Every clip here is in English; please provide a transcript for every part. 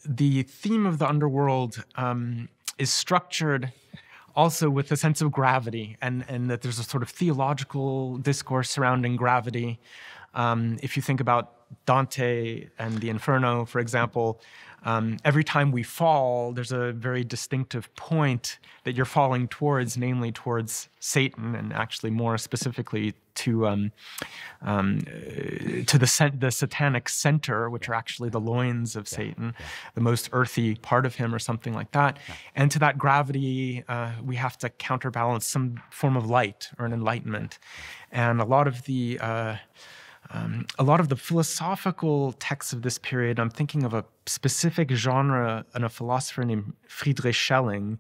the theme of the underworld is structured also with a sense of gravity, and that there's a sort of theological discourse surrounding gravity. If you think about Dante and the Inferno, for example, every time we fall, there's a very distinctive point that you're falling towards, namely towards Satan, and actually more specifically to the satanic center, which are actually the loins of Satan, the most earthy part of him, or something like that. And to that gravity, we have to counterbalance some form of light or an enlightenment. And a lot of the philosophical texts of this period, I'm thinking of a specific genre and a philosopher named Friedrich Schelling.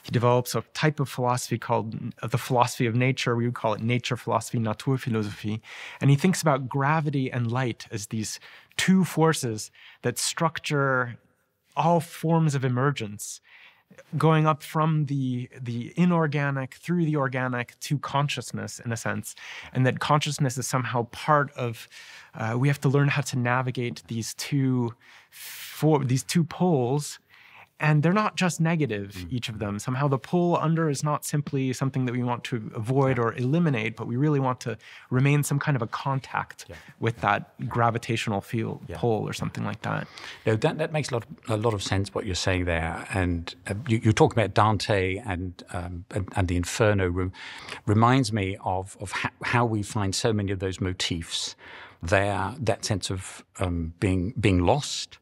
He develops a type of philosophy called the philosophy of nature. We would call it nature philosophy, Naturphilosophie. And he thinks about gravity and light as these two forces that structure all forms of emergence, going up from the inorganic through the organic to consciousness, in a sense, and that consciousness is somehow part of. We have to learn how to navigate these two poles, and they're not just negative, each of them. Somehow the pole under is not simply something that we want to avoid or eliminate, but we really want to remain some kind of a contact with that gravitational field, pole, or something like that. No, that makes a lot of sense, what you're saying there. And you talk about Dante and the Inferno reminds me of how we find so many of those motifs there, that sense of being lost.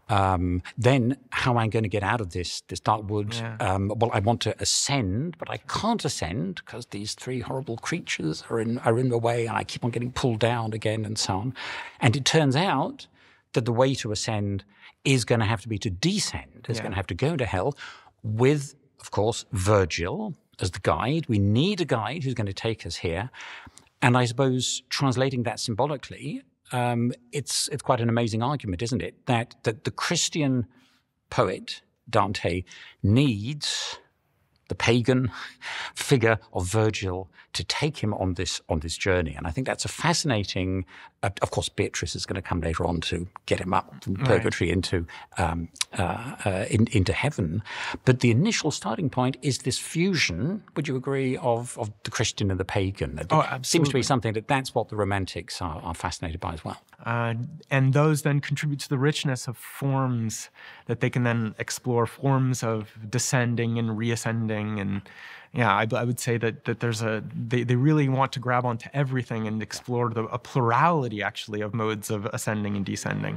Then how am I going to get out of this dark wood? Well, I want to ascend, but I can't ascend because these three horrible creatures are in the way, and I keep on getting pulled down again, and so on. And it turns out that the way to ascend is going to have to be to descend. It's going to have to go to hell with, of course, Virgil as the guide. We need a guide who's going to take us here. And I suppose translating that symbolically, it's quite an amazing argument, isn't it? That the Christian poet, Dante, needs the pagan figure of Virgil to take him on this journey. And I think that's a fascinating. Of course, Beatrice is going to come later on to get him up from purgatory into heaven. But the initial starting point is this fusion. Would you agree of the Christian and the pagan? It seems to be something that's what the Romantics are fascinated by as well. And those then contribute to the richness of forms that they can then explore, forms of descending and reascending. And I would say that there's they really want to grab onto everything and explore a plurality, actually, of modes of ascending and descending.